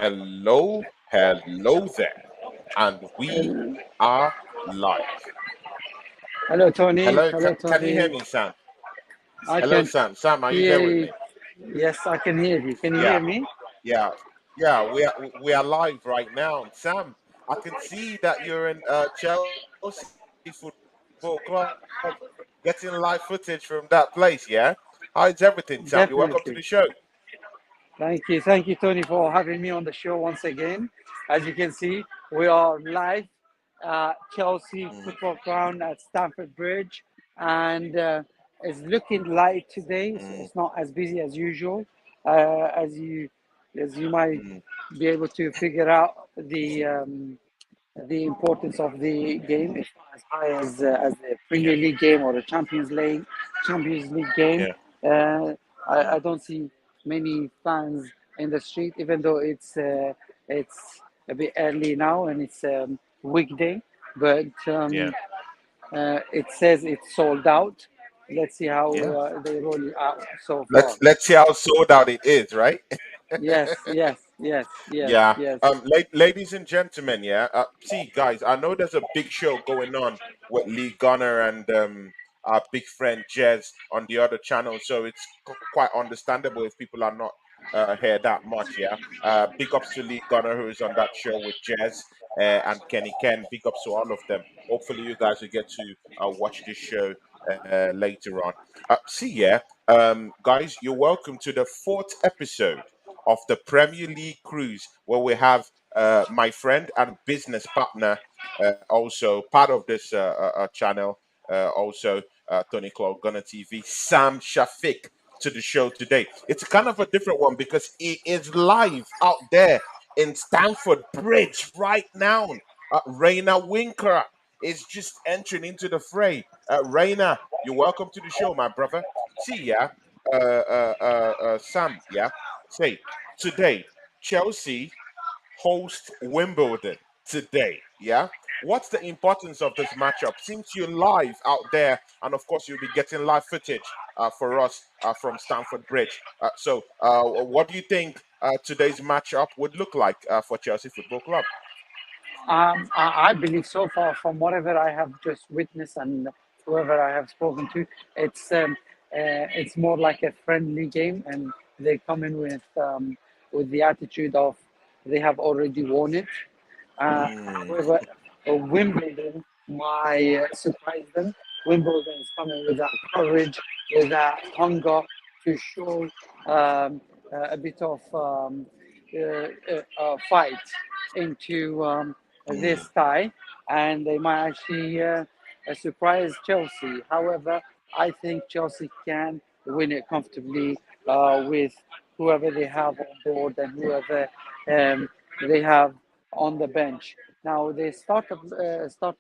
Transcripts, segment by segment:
Hello, hello there, and we are live. Hello, Tony. Hello, Hello, can you hear Tony. me, Sam? I Hello, can Sam, are you there with hear. me? Yes, I can hear you. Can you hear Yeah, me? yeah, yeah. We are live right now, Sam. I can see that you're in Chelsea Football Club, getting live footage from that place. Yeah, how is everything, Sam? You're welcome to Definitely. the show. Thank you, Tony, for having me on the show once again. As you can see, we are live at Chelsea Mm, Football Ground at Stamford Bridge, and it's looking light today. mm, It's not as busy as usual, as you might mm, be able to figure out the importance of the game. It's not as high as the yeah, Premier League game or the Champions League game. yeah. Uh, I Mm, don't see many fans in the street, even though it's a bit early now and it's weekday. But yeah, it says it's sold out. Let's see how yeah. they roll it out so far. Let's see how sold out it is, right? Yes, yes, yes, yes, Yeah. yes. Ladies and gentlemen, yeah. See, guys, I know there's a big show going on with Lee Gunner and our big friend Jez on the other channel, so it's quite understandable if people are not here that much. Yeah. Big ups to Lee Gunner who is on that show with Jez and Kenny Ken. Big ups to all of them. Hopefully, you guys will get to watch this show later on. See, yeah. Guys, you're welcome to the fourth episode of the Premier League cruise, where we have my friend and business partner, also part of this channel, also TonyclaudeGunnerTV, Sam Shaffeq, to the show today. It's kind of a different one because he is live out there in Stamford Bridge right now. Raina Winker is just entering into the fray. Raina, you're welcome to the show, my brother. See ya, Sam. Yeah, say today Chelsea host Wimbledon today. Yeah. What's the importance of this matchup? Since you're live out there, and of course you'll be getting live footage for us from Stamford Bridge. What do you think today's matchup would look like for Chelsea Football Club? I believe so far, from whatever I have just witnessed and whoever I have spoken to, it's more like a friendly game, and they come in with the attitude of they have already won it. Mm, However, Wimbledon might surprise them. Wimbledon is coming with that courage, with that hunger to show a bit of fight into mm, this tie, and they might actually surprise Chelsea. However, I think Chelsea can win it comfortably with whoever they have on board and whoever they have on the bench. Now, the startup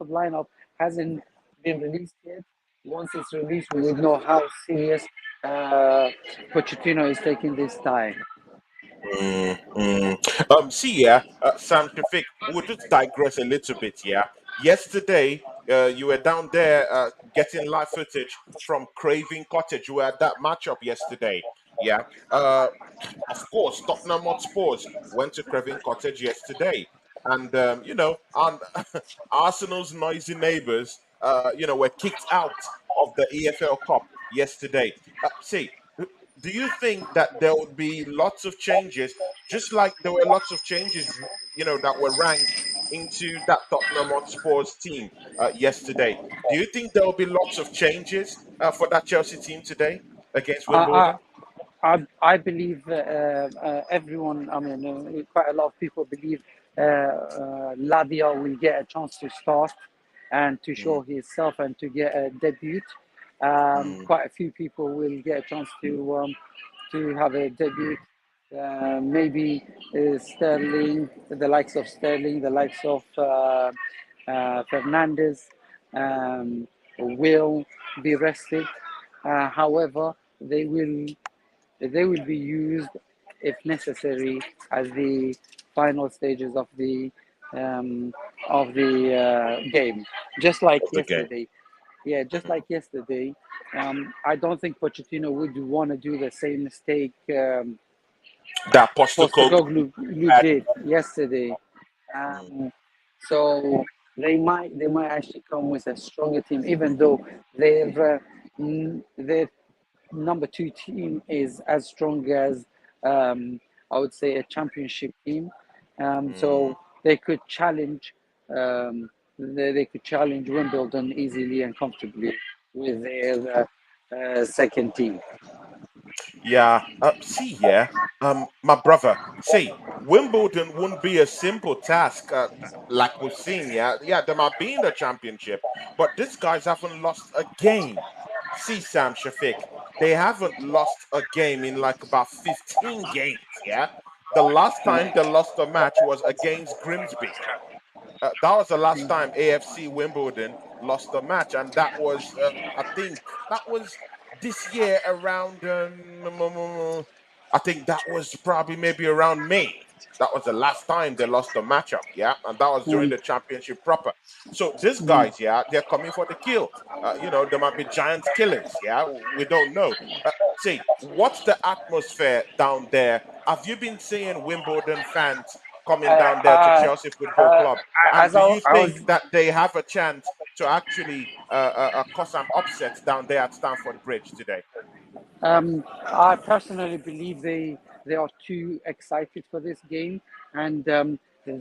lineup hasn't been released yet. Once it's released, we will know how serious Pochettino is taking this tie. See, yeah, Sam Shafiq, we'll just digress a little bit, yeah. Yesterday, you were down there getting live footage from Craven Cottage. You were at that matchup yesterday, yeah. Of course, Tottenham Hotspurs went to Craven Cottage yesterday, and and Arsenal's noisy neighbours, were kicked out of the EFL Cup yesterday. See, do you think that there would be lots of changes, just like there were lots of changes, that were ranked into that Tottenham Hotspurs team yesterday? Do you think there will be lots of changes for that Chelsea team today against I, Wimbledon? I believe everyone, I mean, quite a lot of people believe Ladia will get a chance to start and to Mm, show himself and to get a debut. mm, Quite a few people will get a chance to have a debut. Maybe Sterling, the likes of Sterling, the likes of Fernandez will be rested. However, they will be used if necessary as the final stages um, of the game, just like of the game. yesterday. Yeah, just like yesterday. I don't think Pochettino would want to do the same mistake that Postecoglou Postecoglou had. did yesterday. Mm, Um, so they might actually come with a stronger team, even though their number two team is as strong as I would say a championship team. mm. So they could challenge they could challenge Wimbledon easily and comfortably with their second team. Yeah, see, yeah, my brother, see, Wimbledon wouldn't be a simple task, like we've seen. Yeah, they might be in the championship, but these guys haven't lost a game. See, Sam Shafiq, they haven't lost a game in like about 15 games. Yeah, the last time they lost a match was against Grimsby. That was the last time AFC Wimbledon lost a match, and that was, I think, that was this year around. I think that was probably maybe around May. That was the last time they lost a matchup, yeah, and that was during Mm, the championship proper. So these mm. guys, yeah, they're coming for the kill. There might be giant killers, yeah. We don't know. See, what's the atmosphere down there? Have you been seeing Wimbledon fans coming down there to Uh, Chelsea Football uh, Club? And as do you I was think that they have a chance to actually cause an upset down there at Stamford Bridge today? I personally believe they are too excited for this game, and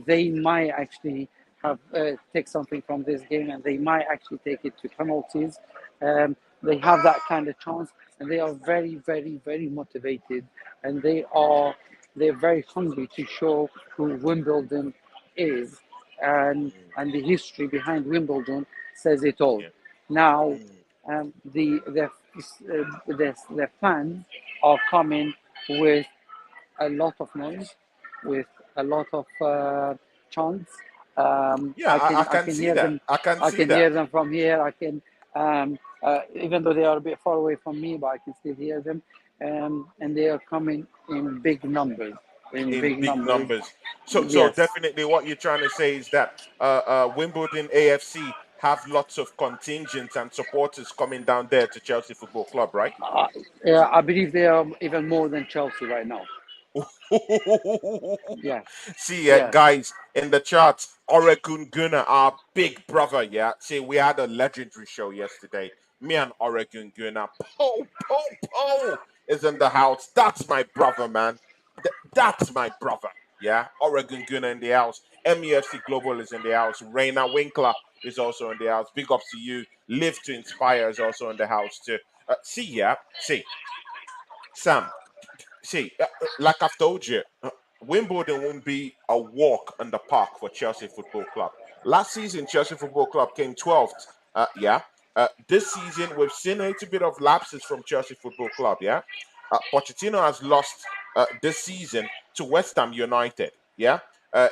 they might actually have take something from this game, and they might actually take it to penalties. They have that kind of chance, and they are very, very, very motivated, and they're very hungry to show who Wimbledon is, Mm, and the history behind Wimbledon says it all. yeah. Now, Mm, the fans are coming with a lot of noise, with a lot of chants. yeah, I I can can see hear that. them. I can I see can hear that them from here. Even though they are a bit far away from me, but I can still hear them. And they are coming in big numbers. In in big big numbers. numbers. So Yes. definitely, what you're trying to say is that Wimbledon AFC have lots of contingents and supporters coming down there to Chelsea Football Club, right? Uh, yeah, I believe they are even more than Chelsea right now. Yeah. See, Yeah. guys in the charts, Oregon Gunner, our big brother. Yeah, see, we had a legendary show yesterday. Me and Oregon Gunner, Po is in the house. That's my brother, man. That's my brother. Yeah, Oregon Gunner in the house. MEFC Global is in the house. Raina Winkler is also in the house. Big ups to you. Live to Inspire is also in the house too. See, Sam. See, like I've told you, Wimbledon won't be a walk in the park for Chelsea Football Club. Last season, Chelsea Football Club came 12th. Yeah. This season, we've seen a little bit of lapses from Chelsea Football Club. Yeah. Pochettino has lost this season to West Ham United. Yeah.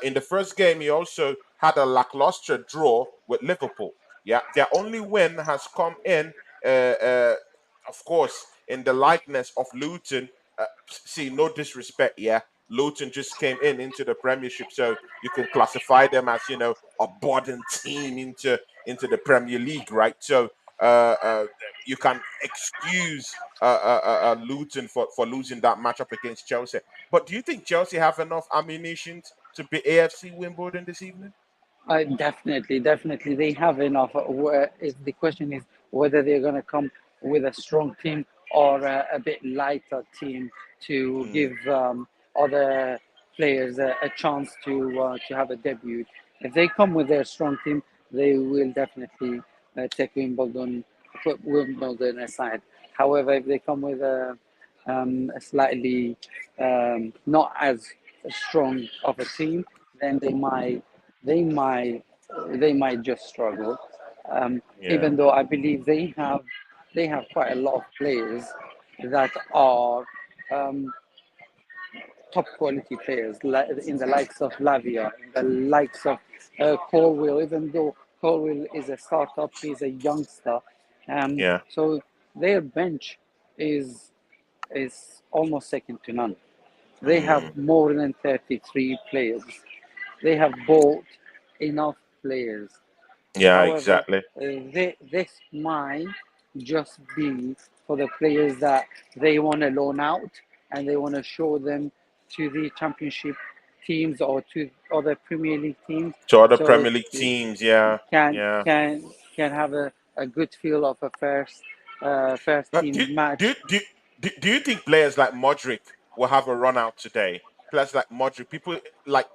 In the first game, he also had a lackluster draw with Liverpool. Yeah. Their only win has come in, of course, in the likeness of Luton. See, no disrespect, yeah. Luton just came into the Premiership, so you can classify them as a budding team into the Premier League, right? So you can excuse Luton for losing that matchup against Chelsea. But do you think Chelsea have enough ammunition to beat AFC Wimbledon this evening? Definitely, definitely, they have enough. The question is whether they're going to come with a strong team or a bit lighter team to Mm, give other players a chance to have a debut. If they come with their strong team, they will definitely take Wimbledon, put Wimbledon aside. However, if they come with a slightly not as strong of a team, then they might they might just struggle. yeah, Even though I believe they have quite a lot of players that are um, top quality players, like in the likes of Lavia, in the likes of Colwill. Even though Colwill is a startup, he's a youngster. yeah. So their bench is is almost second to none. They have Mm, more than 33 players. They have bought enough players. yeah, However, exactly. this might just be for the players that they want to loan out and they want to show them to the Championship teams or to other Premier League teams, To other so Premier League teams, yeah, can yeah. can can have a good feel of a first Do, team match. do you think players like Modric will have a run out today? Players like Modric, people like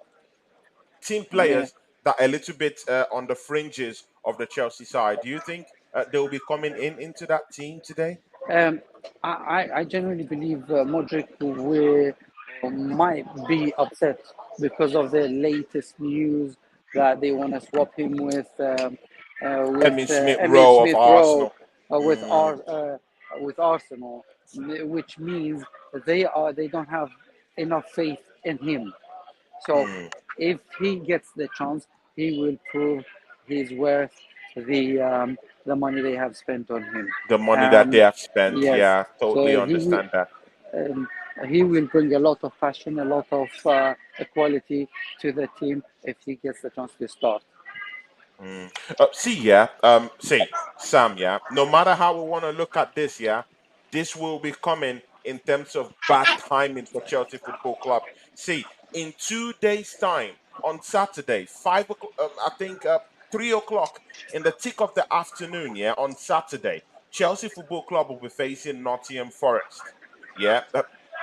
team Yeah. players that are a little bit on the fringes of the Chelsea side. Do you think they will be coming into that team today? Um, I genuinely believe Modric will might be upset because of the latest news that they want to swap him Emil with Smith Emil Rowe of Smith Rowe Arsenal. uh, with Mm, Ar- uh, with Arsenal, which means they don't have enough faith in him. So mm. if he gets the chance, he will prove he's worth the money they have spent on him. The money that they Um, have spent, yes, yeah, totally so understand that. um, he will bring a lot of passion, a lot of quality to the team if he gets the chance to start. Mm. See, yeah, see, Sam, yeah, no matter how we want to look at this, yeah, this will be coming in terms of bad timing for Chelsea Football Club. See, in 2 days' time, on Saturday, 5 o'clock, I think 3 o'clock in the tick of the afternoon, yeah, on Saturday, Chelsea Football Club will be facing Nottingham Forest. Yeah,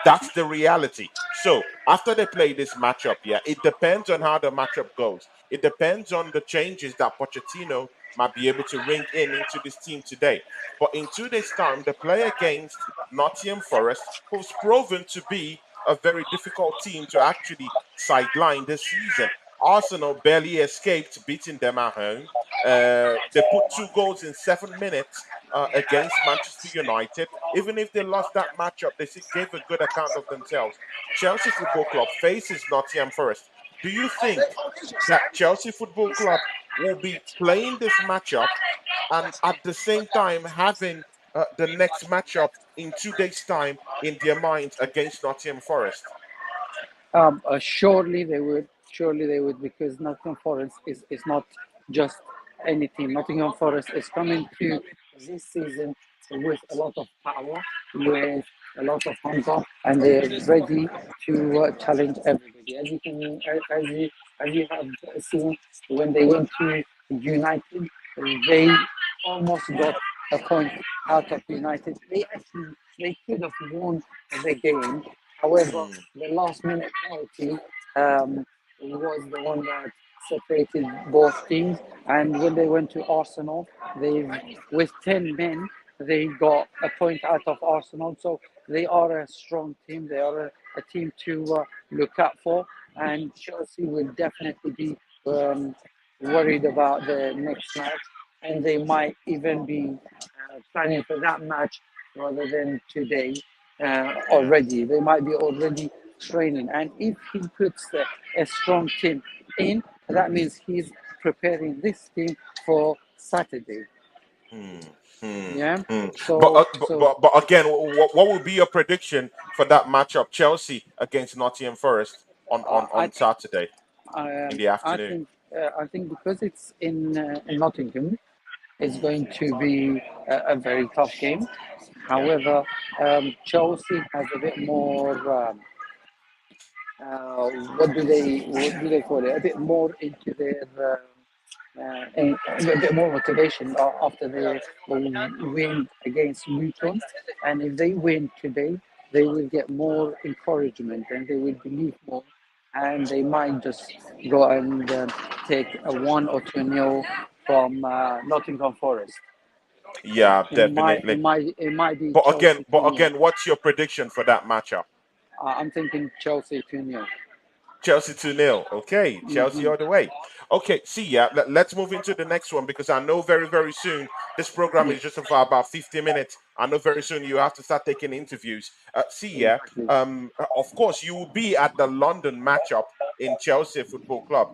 that's the reality. So after they play this matchup, yeah, it depends on how the matchup goes. It depends on the changes that Pochettino might be able to ring in into this team today. But in 2 days' time, they play against Nottingham Forest, who's proven to be a very difficult team to actually sideline this season. Arsenal barely escaped beating them at home. They put 2 goals in 7 minutes against Manchester United. Even if they lost that matchup, they still gave a good account of themselves. Chelsea Football Club faces Nottingham Forest. Do you think that Chelsea Football Club will be playing this matchup and at the same time having the next matchup in 2 days' time in their minds against Nottingham Forest? Surely they would. Surely they would, because Nottingham Forest is not just any team. Nottingham Forest is coming to this season with a lot of power, with a lot of hunger, and they're ready to challenge everybody. As you have seen, when they went to United, they almost got a point out of United. They could have won the game. However, Mm, the last minute penalty was the one that separated both teams. And when they went to Arsenal, they with 10 men they got a point out of Arsenal. So they are a strong team. They are a team to look out for. And Chelsea will definitely be worried about the next match, and they might even be planning for that match rather than today yeah. already. They might be already training, and if he puts a strong team in, that means he's preparing this team for Saturday. Hmm, hmm, Yeah. hmm. But, So so but again, what would be your prediction for that matchup, Chelsea against Nottingham Forest I on Saturday in the I afternoon? think because it's in Nottingham, it's Mm, going to be a very tough game. yeah, However, Chelsea has a bit more. What do they call it? A bit more into their and a bit more motivation after they win against Luton. And if they win today, they will get more encouragement and they will believe more. And they might just go and take a 1 or 2 nil from Nottingham Forest. yeah, It definitely. might it might be But Chelsea 2 nil. again, what's your prediction for that matchup? I'm thinking Chelsea 2 nil. Chelsea 2-0. Okay, Chelsea Mm-hmm. all the way. Okay, see, yeah, let's move into the next one because I know very, very soon this program Yeah, is just for about 50 minutes. I know very soon you have to start taking interviews. See, yeah, exactly. of course, you will be at the London matchup in Chelsea Football Club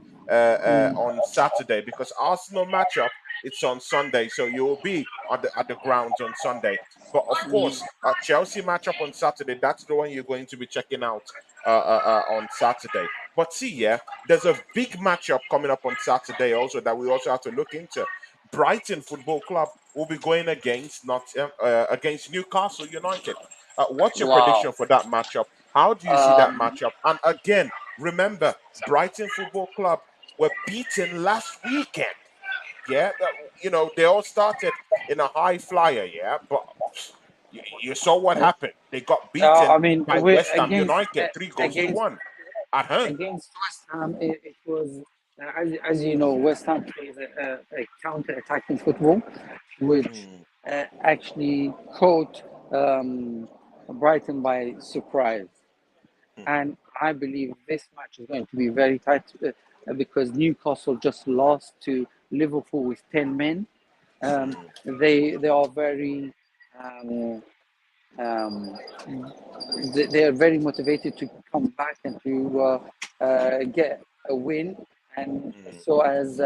on Saturday because Arsenal matchup it's on Sunday, so you will be at the grounds on Sunday. But of course, Chelsea matchup on Saturday, that's the one you're going to be checking out on Saturday. But see, yeah, there's a big matchup coming up on Saturday also that we also have to look into. Brighton Football Club will be going against not against Newcastle United. What's your Wow. prediction for that matchup? How do you see that Um, matchup? And again, remember, Brighton Football Club were beaten last weekend. Yeah, they all started in a high flyer. Yeah, but you saw what happened. They got beaten I mean, by West Ham against United, 3 goals to against one at home. against West Ham, it was as you know, West Ham plays a counter-attacking football, which Mm, actually caught Brighton by surprise. mm, And I believe this match is going to be very tight because Newcastle just lost to Liverpool with 10 men. Um, mm, they are very um, um, they are very motivated to come back and to get a win. And mm, so as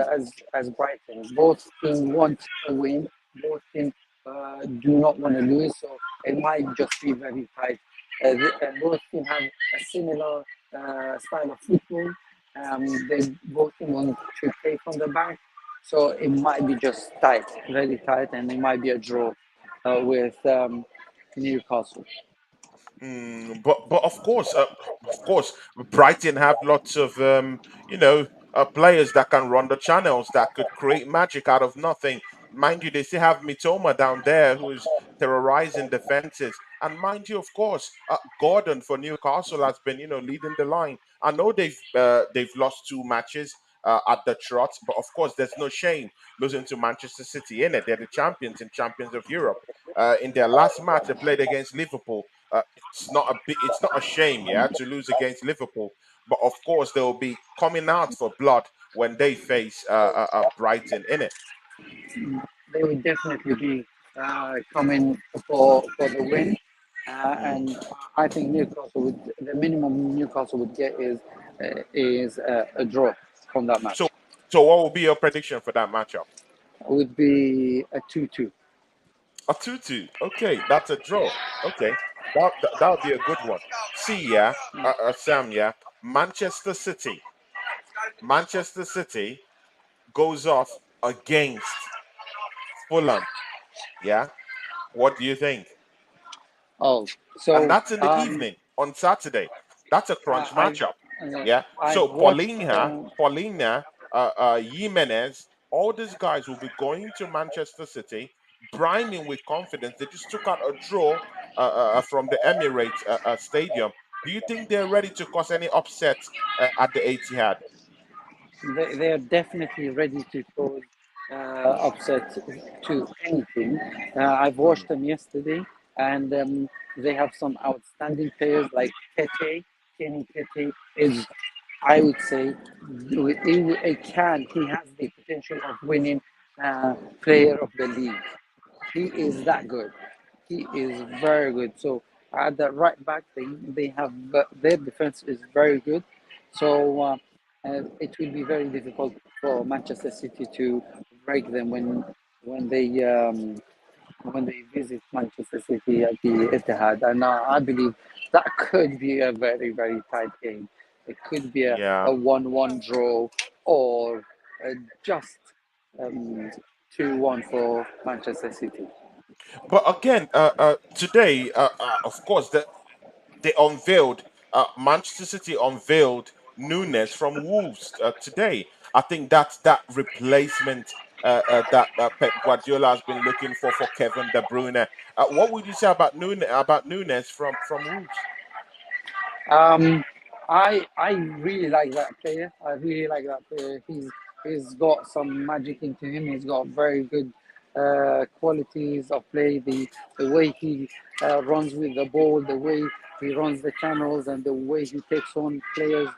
Brighton, both teams want a win. Both teams do not want to lose. So it might just be very tight. Both teams have a similar style of football. They both teams want to play from the back. So it might be just tight, very tight, and it might be a draw with Newcastle. but of course, Brighton have lots of players that can run the channels that could create magic out of nothing. Mind you, they still have Mitoma down there who's terrorizing defenses, and mind you, of course, Gordon for Newcastle has been leading the line. I know they've lost 2 matches. At the trot, but of course, there's no shame losing to Manchester City in it. They're the champions and champions of Europe. In their last match, they played against Liverpool. It's not a shame, yeah, to lose against Liverpool. But of course, they will be coming out for blood when they face Brighton in it. They would definitely be coming for the win. Mm. And I think Newcastle would the minimum Newcastle would get is a draw from that So, match. so what will be your prediction for that matchup? Would be a 2-2. A 2-2. Okay, that's a draw. Okay, that would be a good one. See, yeah, Sam, yeah, Manchester City. Manchester City goes off against Fulham. Yeah, what do you think? Oh, And so that's in the evening on Saturday. That's a crunch I've matchup. uh, Yeah. I've So watched. Paulina, Jimenez, all these guys will be going to Manchester City, brimming with confidence. They just took out a draw from the Emirates Stadium. Do you think they're ready to cause any upset at the Etihad? They are definitely ready to cause upset to anything. I've watched Mm, them yesterday, and they have some outstanding players like Tete. Kenny Tete is, I would say, he has the potential of winning Player of the League. He is mm, that good. He is very good. So at the right back, they have their defense is very good. So it will be very difficult for Manchester City to break them when they um, when they visit Manchester City at the Etihad. And I believe that could be a very very tight game. It could be yeah. a 1-1 draw or just um, 2-1 for Manchester City. But again, today, of course, they unveiled Manchester City unveiled Nunes from Wolves today. I think that's that replacement that Pep Guardiola has been looking for Kevin De Bruyne. What would you say about Nunes from Wolves? Um, I really like that player. I really like that player. He's got some magic into him. He's got very good qualities of play. The way he runs with the ball, the way he runs the channels, and the way he takes on players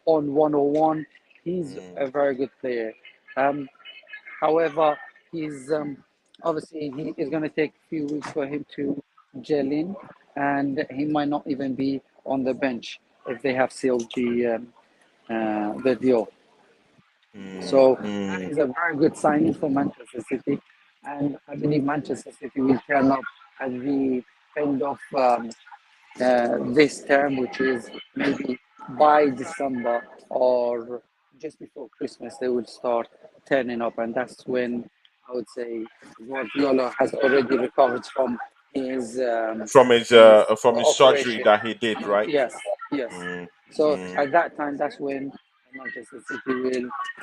on 101. He's Mm, a very good player. Um, However, he's obviously he is going to take a few weeks for him to gel in, and he might not even be on the bench if they have sealed the deal. mm, So that mm, is a very good signing for Manchester City, and I believe Manchester City will turn up at the end of this term, which is maybe by December or just before Christmas, they will start turning up, and that's when I would say Guardiola has already recovered from his from his surgery operation. that he did, right? Yes, yes. Mm, So mm, at that time, that's when Manchester City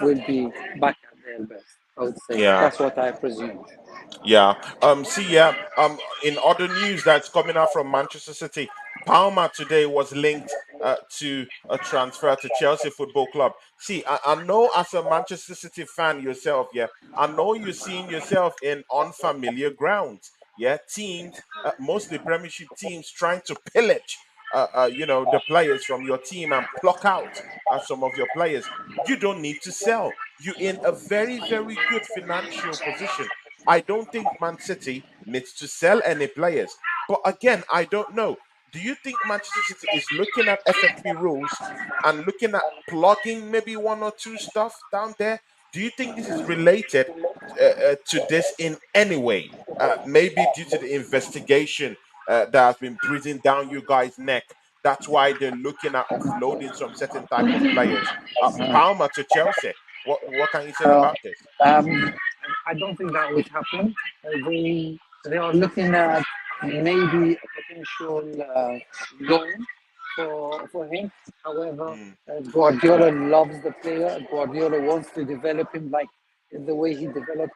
will be back at their best. I would say yeah. that's what I presume. Yeah. See, yeah. In other news that's coming out from Manchester City, Palmer today was linked to a transfer to Chelsea Football Club. See, I know as a Manchester City fan yourself, yeah, I know you're seeing yourself in unfamiliar grounds. Yeah, teams, mostly Premiership teams, trying to pillage, the players from your team and pluck out some of your players. You don't need to sell. You're in a very, very good financial position. I don't think Man City needs to sell any players. But again, I don't know. Do you think Manchester City is looking at FFP rules and looking at plugging maybe one or two stuff down there? Do you think this is related to this in any way? Maybe due to the investigation that has been breathing down you guys' neck. That's why they're looking at offloading some certain type of players. Palmer to Chelsea. What can you say Uh, about this? um, I don't think that would happen. They are looking at maybe a potential loan for him. However, Mm, Guardiola loves the player. Guardiola wants to develop him like the way he developed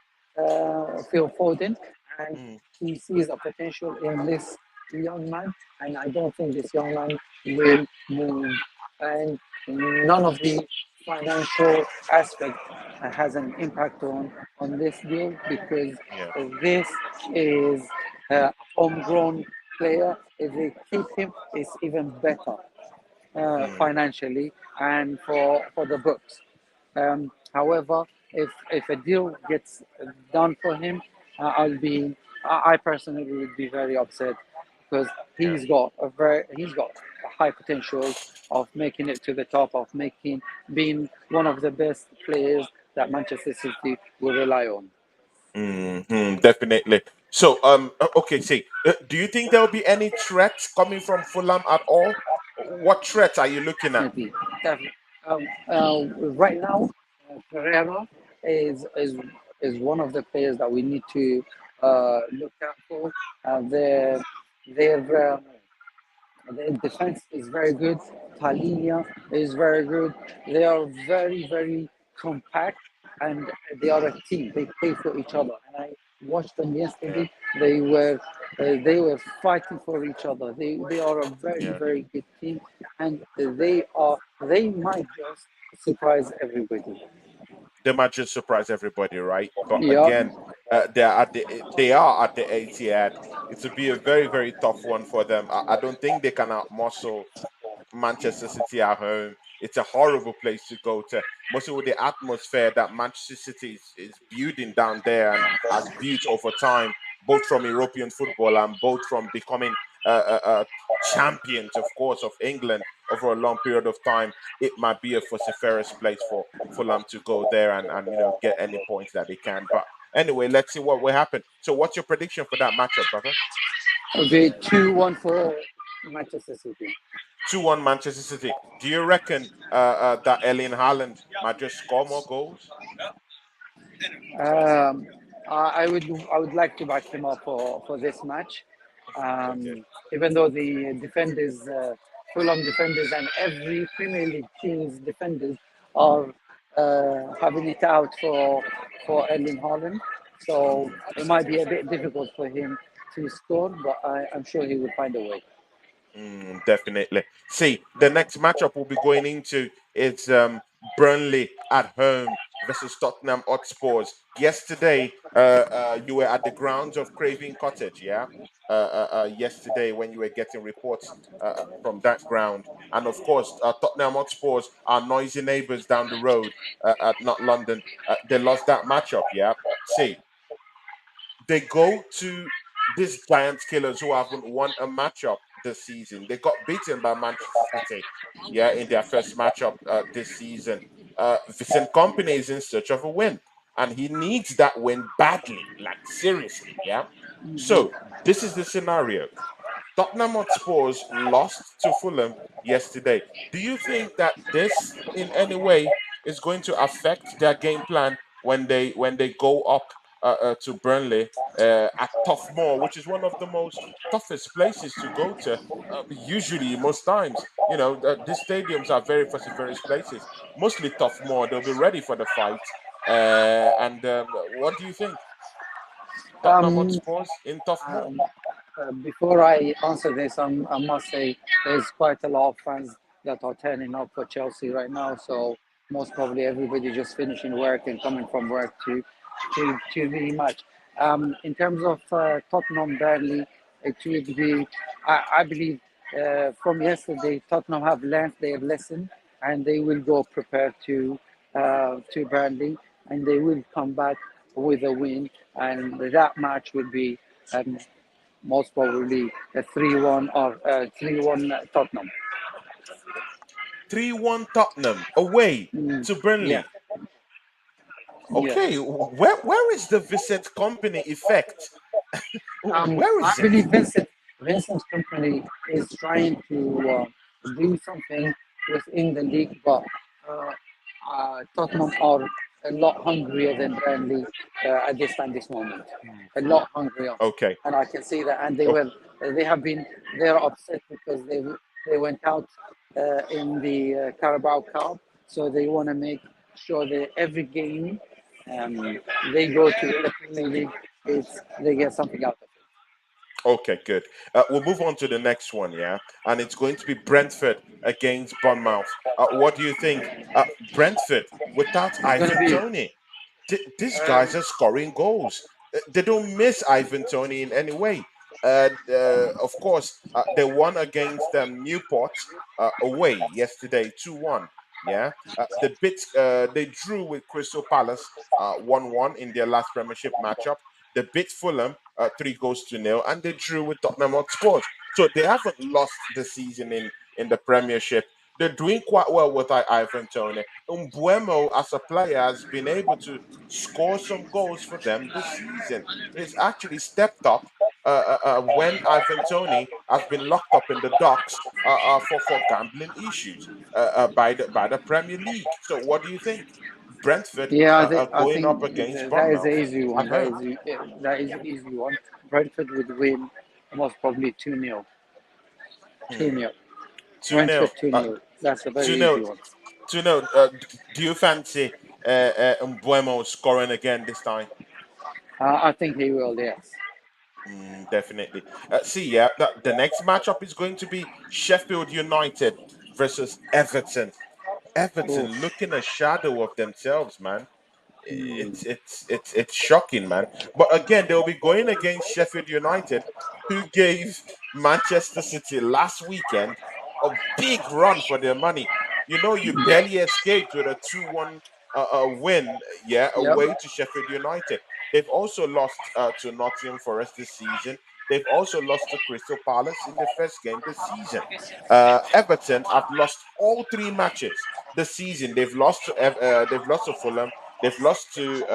Phil Foden, and mm, he sees a potential in this young man. And I don't think this young man will move. And none of the financial aspect has an impact on this deal because yeah. this is a homegrown player. If they keep him, it's even better Mm, financially and for the books. However, if a deal gets done for him, I personally would be very upset because yeah. he's got a high potential of making it to the top, of making being one of the best players that Manchester City will rely on. Definitely. So, okay. See, do you think there will be any threats coming from Fulham at all? What threats are you looking at? Definitely, definitely. Right now, Pereira is is one of the players that we need to look out for. Their their their defense is very good. Talinia is very good. They are very very compact, and they are a team. They play for each other. And I watched them Yeah, yesterday. They were fighting for each other. They are a very yeah. very good team, and they might just surprise everybody. They might just surprise everybody, right? But Yeah, again, they are at the 80th. It will be a very, very tough one for them. I don't think they can outmuscle Manchester City at home. It's a horrible place to go to. Mostly with the atmosphere that Manchester City is building down there and has built over time, both from European football and both from becoming champions, of course, of England over a long period of time. It might be a vociferous place for Fulham to go there and get any points that they can. But anyway, let's see what will happen. So, what's your prediction for that matchup, brother? it'll be 2-1 for Manchester City. 2-1 Manchester City. Do you reckon that Erling Haaland might just score more goals? Um, I would like to back him up for this match, Okay. even though the defenders, Fulham defenders, and every Premier League team's defenders are having it out for Erling Haaland. So Mm. it might be a bit difficult for him to score, but I'm sure he will find a way. Definitely. See, the next matchup we'll be going into is Burnley at home versus Tottenham Hotspurs. Yesterday, you were at the grounds of Craven Cottage, yeah. Yesterday, when you were getting reports from that ground, and of course, Tottenham Hotspurs are noisy neighbours down the road at not London. They lost that matchup, yeah. See, they go to these Giants killers who haven't won a matchup this season. They got beaten by Manchester City, yeah, in their first matchup this season. Vincent Company is in search of a win, and he needs that win badly, like seriously, yeah. So this is the scenario. Tottenham Hotspurs lost to Fulham yesterday. Do you think that this in any way is going to affect their game plan when they go up to Burnley at Tough Moor, which is one of the most toughest places to go to. Usually, most times, these stadiums are very vociferous places. Mostly Tough Moor. They'll be ready for the fight. And what do you think? Tottenham Um, Hotspurs in Tough Moor. um, Before I answer this, I must say there's quite a lot of fans that are turning up for Chelsea right now. So most probably everybody just finishing work and coming from work to the match. In terms of Tottenham Burnley, it would be, I believe, from yesterday, Tottenham have learned their lesson and they will go prepared to Burnley and they will come back with a win. And that match will be most probably a 3-1 or 3-1 Tottenham. 3-1 Tottenham away Mm, to yeah, Burnley. yeah. Okay, where is the Vincent Company effect? Where I is it? believe Vincent's company is trying to do something within the league, but uh, Tottenham are a lot hungrier than Burnley at this moment. A lot hungrier, Okay. and I can see that. And Oh, they have been, they're upset because they went out in the Carabao Cup, so they want to make sure that every game um, they go to the Premier League, they get something out of it. okay, good. We'll move on to the next one, yeah? And it's going to be Brentford against Bournemouth. What do you think? Brentford without It's going to Ivan be Tony. These guys are scoring goals. They don't miss Ivan Tony in any way. Of course, they won against Newport away yesterday, 2-1. Yeah, they drew with Crystal Palace 1-1 in their last Premiership matchup. They beat Fulham 3 goals to nil, and they drew with Tottenham Hotspurs. So they haven't lost the season in the Premiership. They're doing quite well with Ivan Tony. Umbuemo, as a player, has been able to score some goals for them this season. He's actually stepped up when Ivan Tony has been locked up in the docks for gambling issues by the Premier League. So, what do you think? Brentford Yeah, are I going think up against that is an Bournemouth easy at one. home. That is an easy one. Brentford would win most probably 2-0. 2-0. 2 Brentford nil. 2-0. That's a 2 very easy 0. one. 2 0. Do you fancy Mbuemo scoring again this time? I think he will, yes. Definitely. See, yeah, the next matchup is going to be Sheffield United versus Everton. Everton Oof. looking a shadow of themselves, man. Hmm. It's shocking, man. But again, they'll be going against Sheffield United, who gave Manchester City last weekend a big run for their money. You barely escaped with a 2-1 win, yeah, Yep. away to Sheffield United. They've also lost to Nottingham Forest this season. They've also lost to Crystal Palace in the first game this season. Everton have lost all 3 matches this season. They've lost to Fulham. They've lost to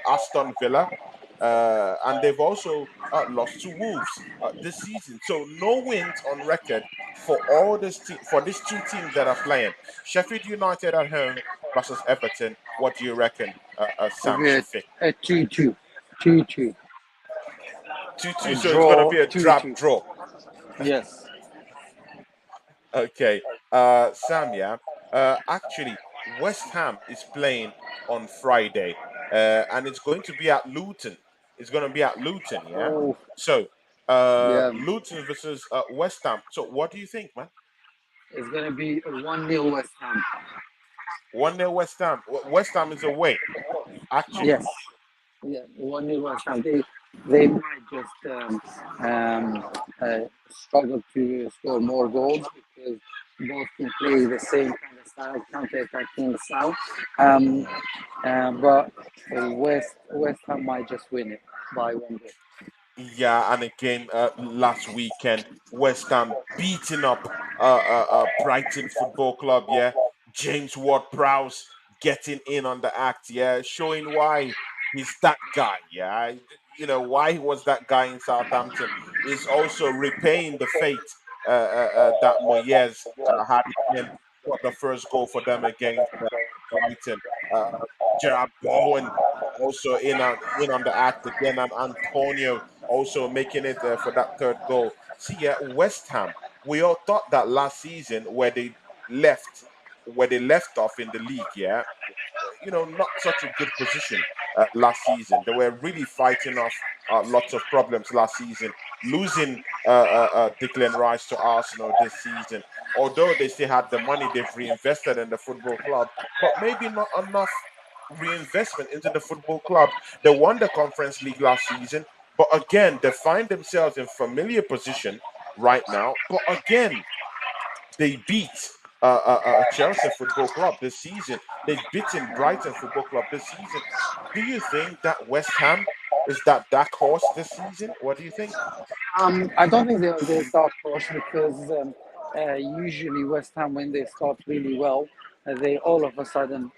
Aston Villa, and they've also lost to Wolves this season. So no wins on record for for these 2 teams that are playing. Sheffield United at home versus Everton. What do you reckon, Sam Good. Shaffeq? A 2-2. 2-2. 2-2. A So it's going to draw be a drab 2-2. draw. Yes. Okay, Sam. Yeah, actually, West Ham is playing on Friday, and it's going to be at Luton. It's going to be at Luton. Yeah. Oh, So, yeah. Luton versus West Ham. So, what do you think, man? It's going to be a 1-0 West Ham. 1-0 West Ham. West Ham is away. Actually, Yes. Yeah, 1-0 West Ham. They might just struggle to score more goals because both can play the same kind of style, counter-attacking style. Um, but West Ham might just win it by 1 goal. yeah, and again last weekend, West Ham beating up Brighton Football Club. Yeah, James Ward-Prowse getting in on the act. Yeah, showing why he's that guy. Yeah, why he was that guy in Southampton is also repaying the fate that Moyes had in him for the first goal for them against Brighton. Uh, Gerard Bowen also in on the act again, and Antonio also making it for that third goal. See, yeah, West Ham. We all thought that last season left where they left off in the league, yeah, not such a good position last season. They were really fighting off lots of problems last season, losing Declan Rice to Arsenal this season. Although they still had the money they've reinvested in the football club, but maybe not enough reinvestment into the football club. They won the Conference League last season, but again, they find themselves in familiar position right now. But again, they beat Chelsea Football Club this season. They've beaten Brighton Football Club this season. Do you think that West Ham is that dark horse this season? What do you think? I don't think they start first because usually West Ham, when they start really well, they all of a sudden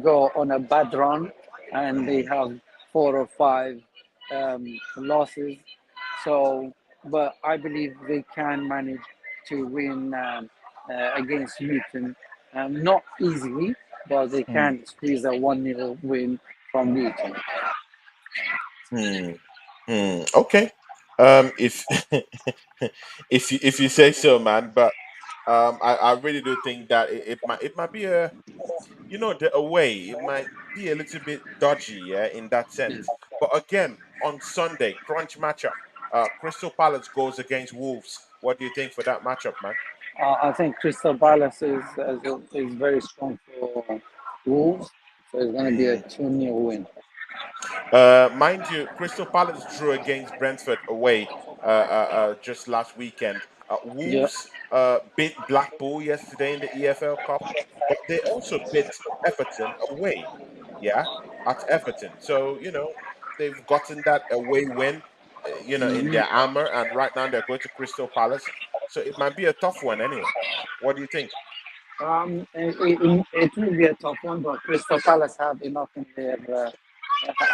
go on a bad run and they Mm, have four or five losses. So, but I believe they can manage to win against Luton. Not easily, but they mm, can squeeze a 1-0 win from Luton. mm, Okay. If if you say so, man. But I really do think that it might be the away, it might be a little bit dodgy, yeah, in that sense. But again, on Sunday, crunch matchup, Crystal Palace goes against Wolves. What do you think for that matchup, man? I think Crystal Palace is very strong for Wolves, so it's going to be a Mm. 2-0 win. Mind you, Crystal Palace drew against Brentford away just last weekend. Yeah. Wolves beat Blackpool yesterday in the EFL Cup, but they also beat Everton away. Yeah, at Everton. So they've gotten that away win, in Mhm. their armor, and right now they're going to Crystal Palace. So it might be a tough one anyway. What do you think? It will be a tough one, but Crystal Palace have enough in their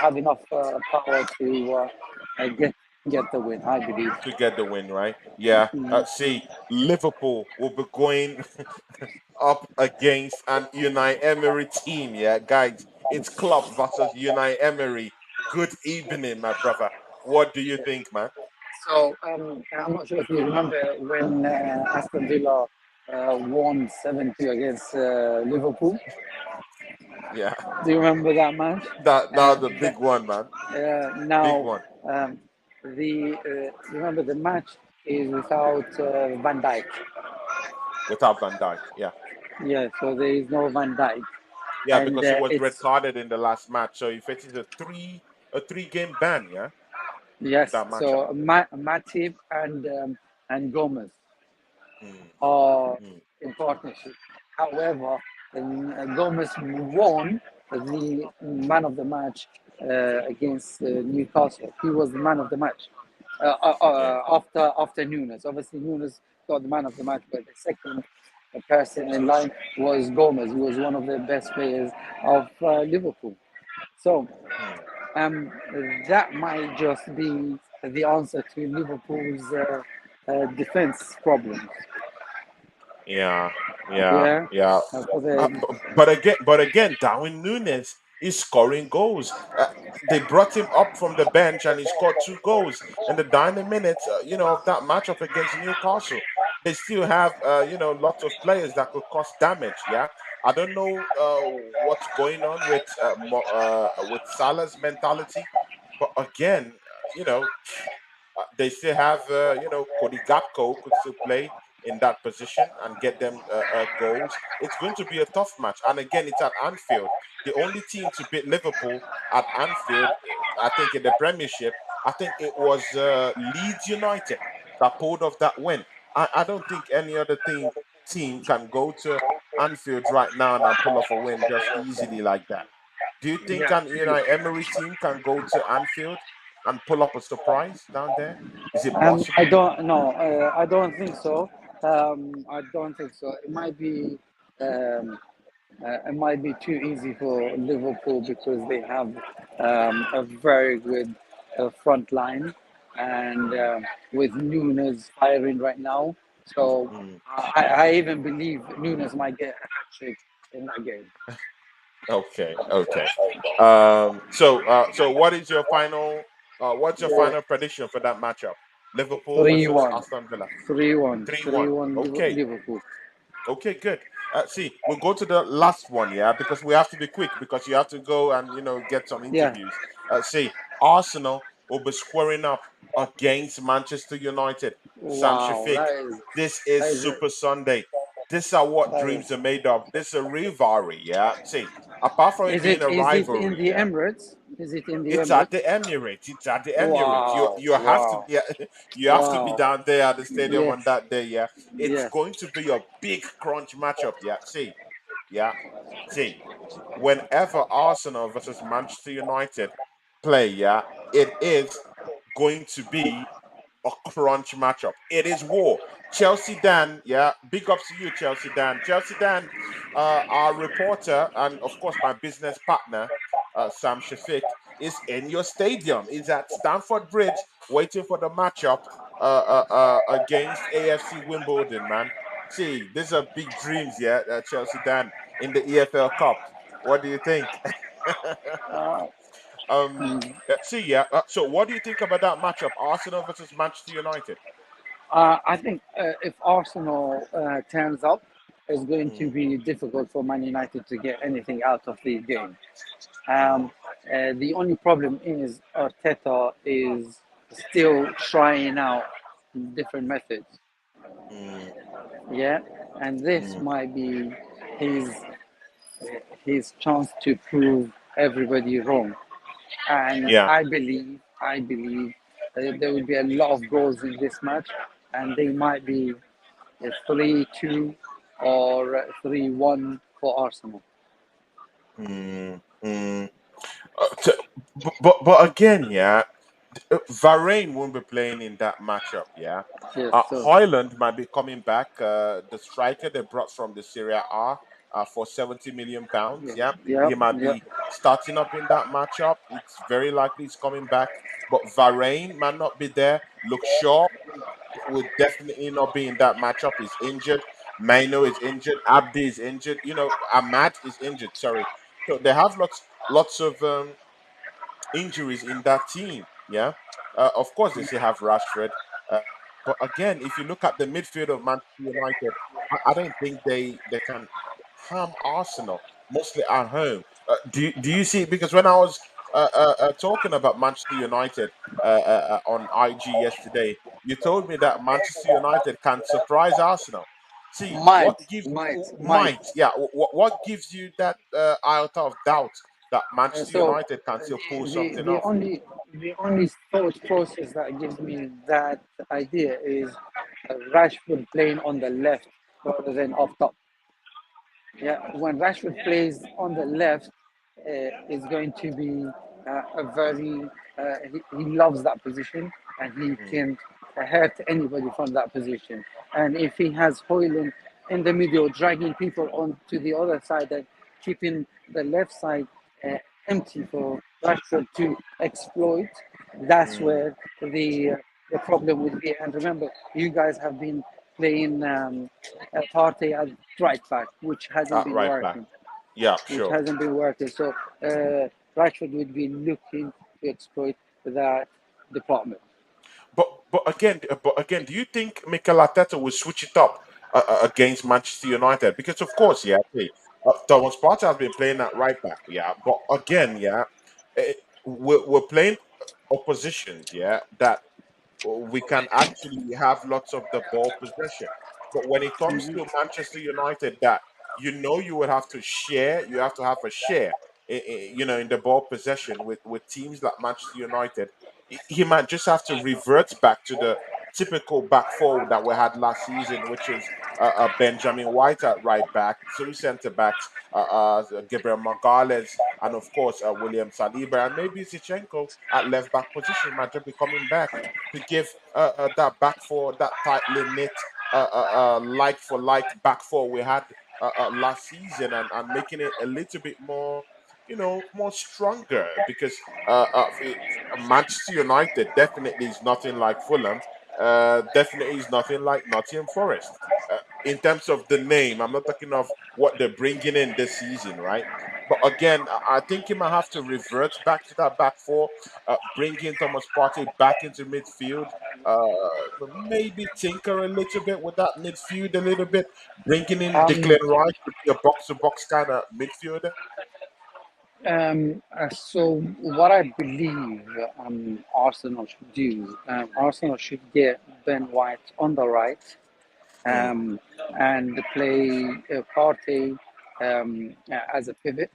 have enough power to get the win, I believe. To get the win, right? Yeah. Mhm. See, Liverpool will be going up against an Unai Emery team. Yeah, guys, it's Klopp versus Unai Emery. Good evening, my brother. What do you think, man? So I'm not sure if you remember when Aston Villa won 7-2 against Liverpool. Yeah, Do you remember that match? that was a That, big one, man. Big now, one remember the match is without Van Dijk. without Van Dijk. Yeah, Yeah, so there is no Van Dijk, yeah, and because he was red it's carded in the last match, so he faces a three game ban. Yeah, in yes. that matchup. So Matip and Gomez Mm, are mm, in partnership. However, Gomez won the man of the match against Newcastle. He was the man of the match yeah. after Nunes. Obviously, Nunes got the man of the match, but the second person in line was Gomez. He was one of the best players of Liverpool. So Mm. um, that might just be the answer to Liverpool's defense problems. Yeah, yeah, Yeah, yeah. for the But again, Darwin Nunes is scoring goals. They brought him up from the bench and he scored two goals in the dying minutes, of that matchup against Newcastle. They still have, lots of players that could cause damage. Yeah, I don't know what's going on with Salah's mentality, but again, they still have, Cody Gakpo could still play in that position and get them goals. It's going to be a tough match. And again, it's at Anfield. The only team to beat Liverpool at Anfield, I think, in the Premiership, I think it was Leeds United that pulled off that win. I don't think any other team can go to Anfield right now and pull off a win just easily like that. Do you think yeah, an Emery team can go to Anfield and pull up a surprise down there? Is it I possible? don't no, I don't think so. I don't think so. Um, it might be too easy for Liverpool because they have a very good front line, and Mm, with Nunes firing right now, so mm. I even believe Nunes might get a hat trick in that game. Okay, okay. So what is your final? What's your Uh, final prediction for that matchup? Liverpool three versus one, Aston Villa. 3-1, 3-1. 3-1 Okay. Liverpool. Okay, good. See, we'll go to the last one, yeah, because we have to be quick because you have to go and get some Yeah. interviews. See, Arsenal will be squaring up against Manchester United. Sam Wow, Shafiq, that is this is that is Super Sunday. This are what that dreams is. are made of. This is a rivalry, yeah. See, apart from it Is being it a is it in rivalry, the yeah, Emirates? Is it in the it's at the Emirates? Emirates. It's at the Emirates. Wow, You have to wow, yeah, you have to be wow. down there at the stadium Yes, on that day. Yeah, it's yes. going to be a big crunch matchup. Yeah, see, yeah, see. Whenever Arsenal versus Manchester United play, yeah, it is going to be a crunch matchup. It is war. Chelsea Dan, yeah, big ups to you, Chelsea Dan. Chelsea Dan, our reporter and of course my business partner, Sam Shafiq, is in your stadium. Is at Stamford Bridge waiting for the matchup against AFC Wimbledon, man. See, these are big dreams, yeah, Chelsea Dan in the EFL Cup. What do you think? Uh, um, mm, see, yeah. So, what do you think about that matchup, Arsenal versus Manchester United? I think if Arsenal turns up, it's going to Mm, be difficult for Man United to get anything out of the game. mm, Um, the only problem is Arteta is still trying out different methods. mm, Yeah, and this mm. might be his his chance to prove everybody wrong. And Yeah. I believe there will be a lot of goals in this match, and they might be 3-2 or 3-1 for Arsenal. Mm, mm. But again, yeah, Varane won't be playing in that matchup. Yeah, Yes, so Hoyland might be coming back. The striker they brought from the Serie A for 70 million pounds. yeah, Yeah, yep, he might yep. be starting up in that matchup. It's very likely he's coming back. But Varane might not be there. Look, Shaw will definitely not be in that matchup. He's injured. Maino is injured. Abdi is injured. Ahmad is injured. Sorry. So they have lots of injuries in that team. Yeah, of course they still have Rashford, uh, but again, if you look at the midfield of Manchester United, I don't think they can harm Arsenal, mostly at home. Do you see? Because when I was talking about Manchester United on IG yesterday, you told me that Manchester United can surprise Arsenal. See Might, what gives might, might. might yeah what gives you that iota of doubt that Manchester So United can still pull the something the off. only the only thought process that gives me that idea is Rashford playing on the left rather than off top. Yeah, when Rashford plays on the left, is going to be a very he loves that position and he Mm, can hurt anybody from that position. And if he has Hoyland in the middle, dragging people on to the other side and keeping the left side uh, empty for Rashford to exploit, that's mm, where the problem will be. And remember, you guys have been playing Partey at right back, which hasn't been right back. working. Yeah, Which sure. hasn't been working. So Rashford would be looking to exploit that department. But again, do you think Mikel Arteta will switch it up against Manchester United? Because of course, yeah, see, Thomas Partey has been playing at right back, yeah. But again, yeah, we're playing oppositions, yeah, that we can actually have lots of the ball possession. But when it comes to Manchester United, that you would have to share, you have to have a share, in the ball possession with teams like Manchester United. He might just have to revert back to the typical back four that we had last season, which is Benjamin White at right back, three centre backs, Gabriel Magalhaes, and of course William Saliba, and maybe Zichenko at left back position might just be coming back to give that back four, that tightly knit, like for like back four we had last season, and making it a little bit more, more stronger because Manchester United definitely is nothing like Fulham. Definitely is nothing like Nottingham Forest. In terms of the name, I'm not talking of what they're bringing in this season, right? But again, I think he might have to revert back to that back four, bring in Thomas Partey back into midfield, maybe tinker a little bit with that midfield a little bit, bringing in Um, Declan Rice to be a box to box kind of midfielder. so what I believe Arsenal should do, Arsenal should get Ben White on the right, Mm. um, and play Partey as a pivot,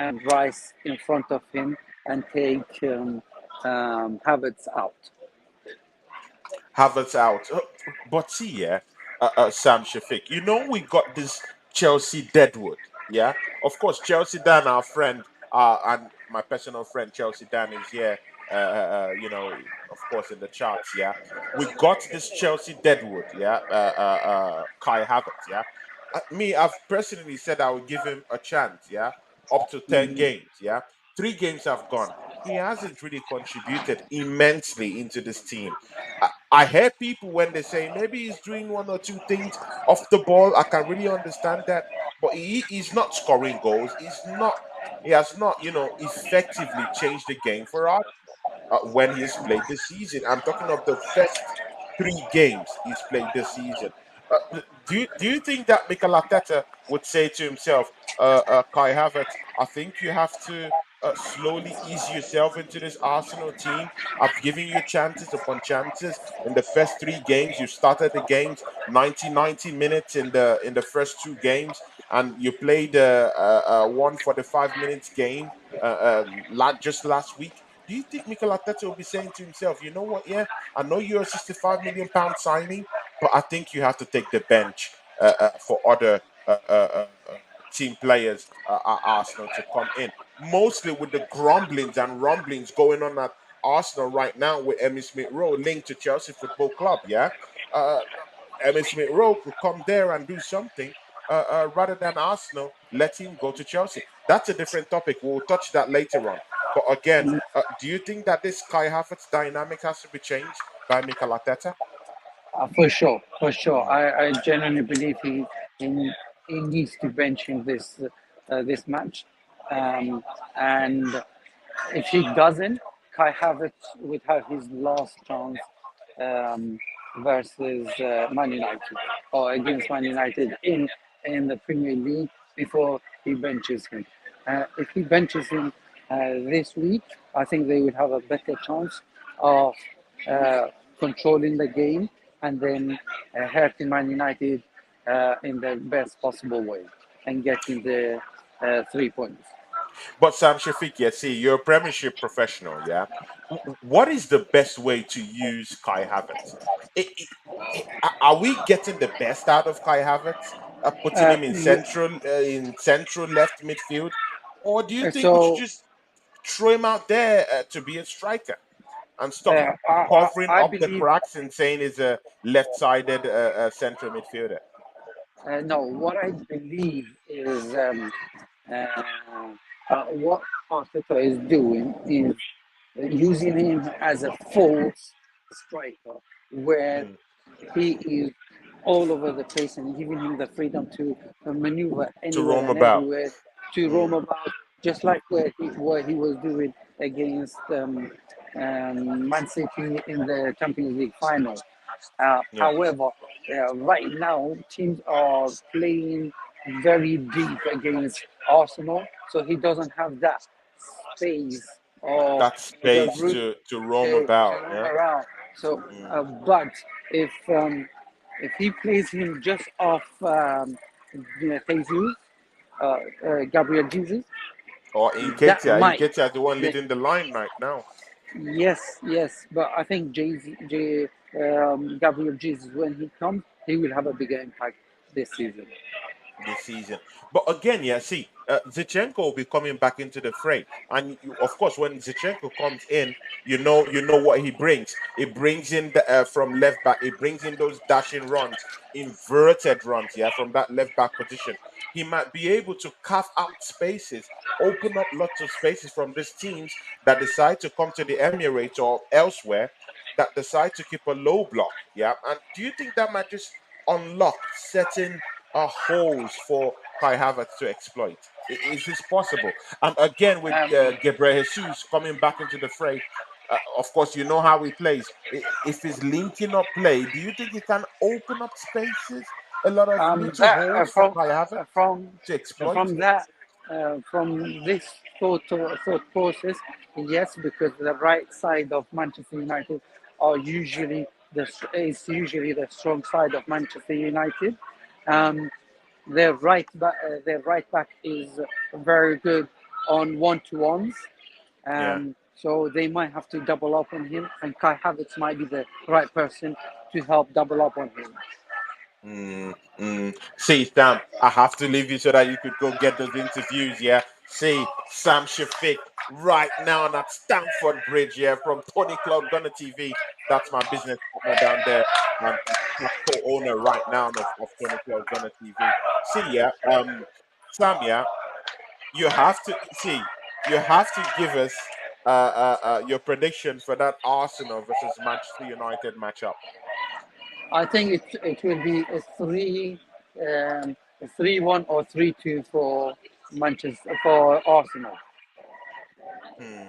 and Rice in front of him, and take Havertz out. Havertz out. But see, yeah, Sam Shafiq, we got this Chelsea Deadwood. Yeah, of course, Chelsea Dan, our friend, and my personal friend Chelsea Dan is here. Of course, in the charts. Yeah, we got this Chelsea Deadwood. Yeah, Kai Havertz. Yeah, I've personally said I would give him a chance. Yeah, up to 10 games. Yeah, 3 games have gone. He hasn't really contributed immensely into this team. I hear people when they say maybe he's doing one or two things off the ball. I can really understand that, but he's not scoring goals. He has not, effectively changed the game for us when he's played this season. I'm talking of the first 3 games he's played this season. Do you think that Mikel Arteta would say to himself, Kai Havertz, I think you have to slowly ease yourself into this Arsenal team. I've given you chances upon chances in the first 3 games. You started the games 90 minutes in the first 2 games, and you played 145 minutes game just last week. Do you think Mikel Arteta will be saying to himself, you know what? Yeah, I know you're a 65 million pound signing, but I think you have to take the bench for other team players at Arsenal to come in. Mostly with the grumblings and rumblings going on at Arsenal right now with Emmy Smith Rowe linked to Chelsea Football Club. Yeah, uh, Emmy Smith Rowe could come there and do something. Rather than Arsenal, let him go to Chelsea. That's a different topic. We'll touch that later on. But again, do you think that this Kai Havertz dynamic has to be changed by Mikel Arteta? For sure, for sure. Mm. I genuinely believe he, he needs to bench him this match, and if he doesn't, Kai Havertz would have his last chance um, versus Man United or against Man United in the Premier League before he benches him. If he benches him this week, I think they would have a better chance of uh, controlling the game and then hurting Man United in the best possible way and getting the 3 points. But Sam Shafiq, yeah, see, you're a Premiership professional, yeah. What is the best way to use Kai Havertz? Are we getting the best out of Kai Havertz? Putting him in central left midfield, or do you think we should So just throw him out there to be a striker and stop I, covering I up the believe cracks and saying he's a left-sided central midfielder? no. What I believe is uh, what Arteta is doing is using him as a false striker, where Mm. he is all over the place and giving him the freedom to maneuver To anywhere roam and about. everywhere, to roam Mm. about, just like what he was doing against Man City in the Champions League final. Yeah, However, right now teams are playing very deep against Arsenal, so he doesn't have that space or that the space room to roam to about. roam Yeah. around. So, Mm. but if if he plays him just off Jesus, Gabriel Jesus, Or that Nketiah. might. Nketiah is the one The, leading the line right now yes, yes, but I think Gabriel Jesus, when he comes, he will have a bigger impact this season. this season. But again, yeah, see, Zichenko will be coming back into the fray, and of course, when Zichenko comes in, you know what he brings. He brings in from left back. He brings in those dashing runs, inverted runs, yeah, from that left back position. He might be able to carve out spaces, open up lots of spaces from these teams that decide to come to the Emirates or elsewhere that decide to keep a low block, yeah. And do you think that might just unlock certain holes for Kai Havertz to exploit? Is this possible? And again, with Um, Gabriel Jesus coming back into the fray, of course, you know how he plays. If he's linking up play, do you think he can open up spaces, a lot of little that holes for Kai Havertz from to exploit? from that from this thought process, yes, because the right side of Manchester United are usually the strong side of Manchester United. Mm, Um, their right back is very good on one-to-ones. yeah. So they might have to double up on him, and Kai Havertz might be the right person to help double up on him. See, Sam, I have to leave you so that you could go get those interviews. Yeah. See, Sam Shaffeq right now on at Stamford Bridge. Yeah, from Tony Cloud Gunner TV. That's my business partner down there, and co-owner right now of Tony Cloud Gunner TV. See, yeah, Sam, yeah, you have to see. You have to give us your prediction for that Arsenal versus Manchester United matchup. I think it will be a 3-1 or 3-2 for Manchester for Arsenal. Hmm.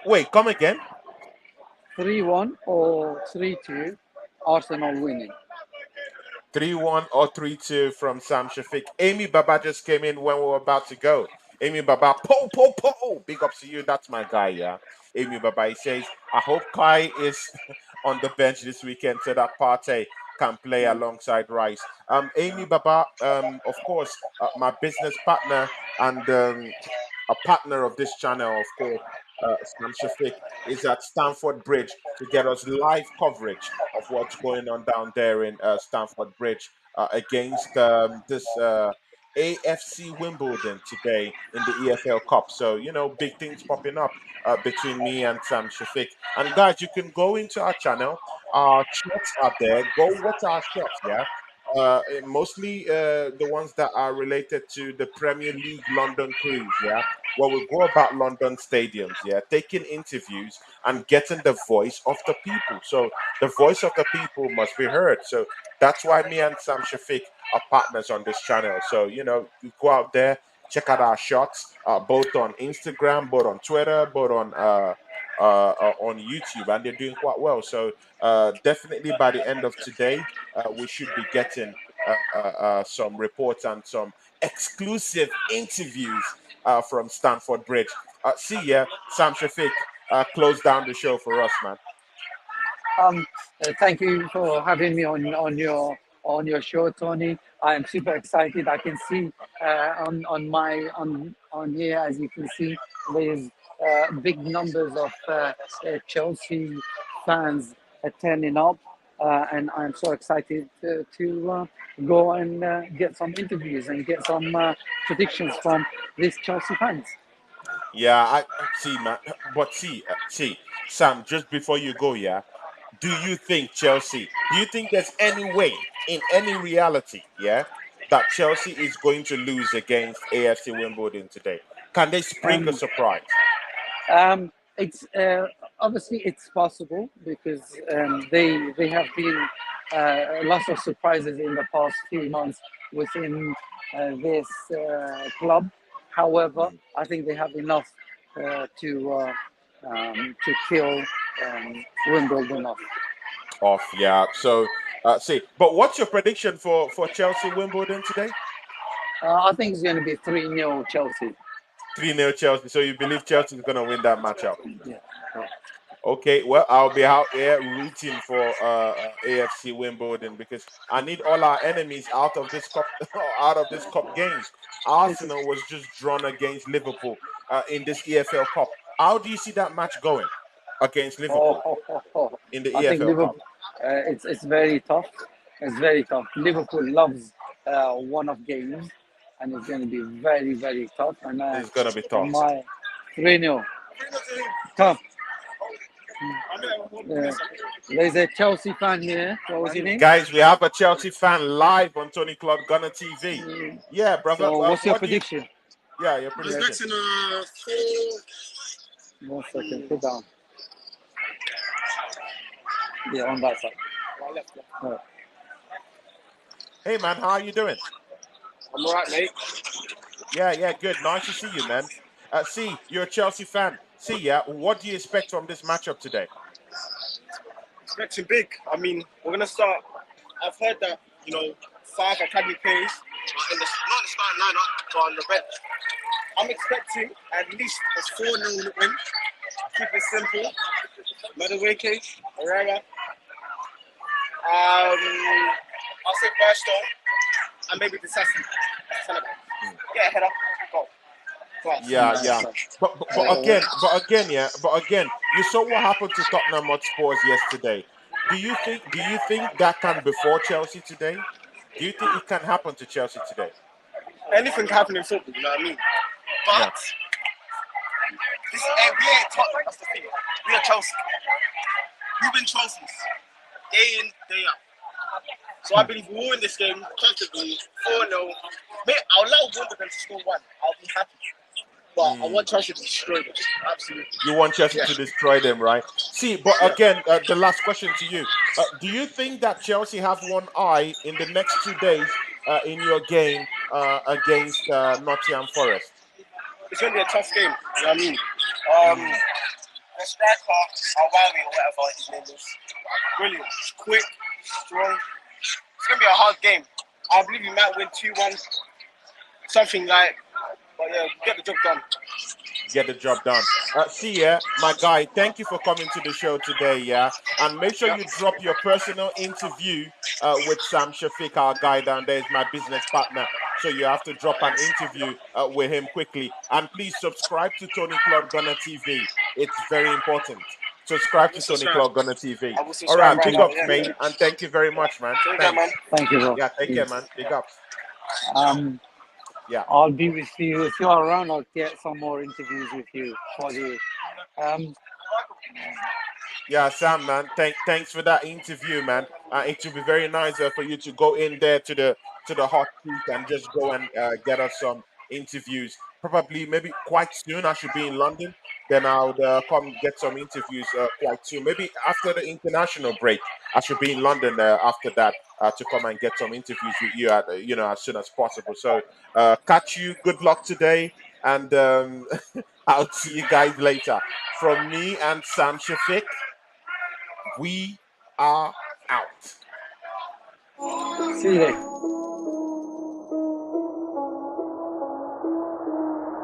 Wait, come again. 3-1 or 3-2, Arsenal winning. 3-1 or 3-2 from Sam Shafiq. Amy Baba just came in when we were about to go. Amy Baba, big ups to you. That's my guy, yeah. Amy Baba, he says, I hope Kai is on the bench this weekend so that Partey can play alongside Rice. Amy Baba, of course, my business partner and a partner of this channel, of course, Sam Shafiq, is at Stamford Bridge to get us live coverage of what's going on down there in Stamford Bridge against this AFC Wimbledon today in the EFL Cup. So, you know, big things popping up between me and Sam Shafiq. And guys, you can go into our channel. Our shots are there. Go watch our shots, yeah. Mostly the ones that are related to the Premier League London cruise, yeah, where we go about London stadiums, yeah, taking interviews and getting the voice of the people. So the voice of the people must be heard. So that's why me and Sam Shafiq are partners on this channel. So, you know, you go out there, check out our shots, both on Instagram, both on Twitter, both on YouTube, and they're doing quite well. So definitely by the end of today, we should be getting some reports and some exclusive interviews from Stanford Bridge. See ya, Sam Shafiq. Close down the show for us, man. Um, Thank you for having me on your show, Tony. I am super excited. I can see on here, as you can see, there's big numbers of Chelsea fans turning up, and I'm so excited to go and get some interviews and get some predictions from these Chelsea fans. Yeah, I see, man. But see, Sam. Just before you go, yeah. Do you think Chelsea? Do you think there's any way, in any reality, yeah, that Chelsea is going to lose against AFC Wimbledon today? Can they spring a Um, surprise? it's obviously it's possible because they have been lots of surprises in the past few months within this club. However, Mm. I think they have enough to kill Wimbledon off. Off, yeah. So, see, but what's your prediction for Chelsea Wimbledon today? I think it's going to be 3-0 Chelsea. 3-0 Chelsea. So you believe Chelsea is going to win that matchup? Yeah. Okay, well, I'll be out there rooting for AFC Wimbledon because I need all our enemies out of this cup, out of this cup games. This is Arsenal was just drawn against Liverpool in this EFL Cup. How do you see that match going against Oh, Liverpool oh, oh, oh. in the I think EFL Cup? Liverpool. It's very tough. It's very tough. Liverpool loves one-off games, and it's going to be very tough. It's gonna be And tough. my 3-0 tough. Uh, there's a Chelsea fan here. What was your name? Guys, we have a Chelsea fan live on Tony Claude Gunner TV. Yeah, brother. So, what's your What do you? prediction? Yeah, your I was prediction. expecting 1 second. Put down. Yeah, on that side. Right. Hey, man, how are you doing? I'm alright, mate. Yeah, good. Nice to see you, man. See, you're a Chelsea fan. See, yeah, what do you expect from this matchup today? Expecting big. I mean, we're gonna start. I've heard that 5 academy players are in the not in the starting lineup, but on the bench. I'm expecting at least a 4-0 win. Keep it simple. Madueke, Herrera. I'll say Burstone and maybe Disassi. Hmm. Yeah, header. Go. Class. Yeah. But again, you saw what happened to Tottenham Hotspurs yesterday. Do you think that can befall Chelsea today? Do you think it can happen to Chelsea today? Anything can happen in football, you know what I mean? Yeah. But we ain't Tottenham. That's the thing. We are Chelsea. We win trophies day in, day out. So I believe we will win this game comfortably, 4-0. Mate, I'll allow Wimbledon to score one. I'll be happy. But I Mm. want Chelsea to destroy them. Absolutely. You want Chelsea Yeah. to destroy them, right? See, but Yeah. again, the last question to you: do you think that Chelsea have one eye in the next 2 days in your game against Nottingham Forest? It's going to be a tough game. You know what I mean? Mm. The striker, Awari or whatever his name is, brilliant. Quick, strong. It's going to be a hard game. I believe we might win 2-1, something like. But yeah, get the job done. Get the job done. See, yeah, my guy, thank you for coming to the show today, yeah. And make sure Yeah. you drop your personal interview with Sam Shaffeq, our guy down there, is my business partner. So you have to drop an interview with him quickly. And please subscribe to Tony Claude Gunner TV. It's very important. I Subscribe will to Tony subscribe. Claude Gunner TV. I will All subscribe right, right big now. ups, Yeah. mate. And thank you very much, man. Take care, man. Thanks. Thank you, bro. Yeah, take care, Cheers. man. Big ups. Um, Yeah. I'll be with you if you are around. I'll get some more interviews with you for you. Um, Yeah, Sam, man. Thanks for that interview, man. It will be very nice for you to go in there to the hot seat and just go and get us some interviews. Probably, maybe quite soon. I should be in London. Then I'll come get some interviews quite soon. Maybe after the international break, I should be in London after that to come and get some interviews with you at as soon as possible. So catch you. Good luck today, and I'll see you guys later. From me and Sam Shafiq, we are out. see you later.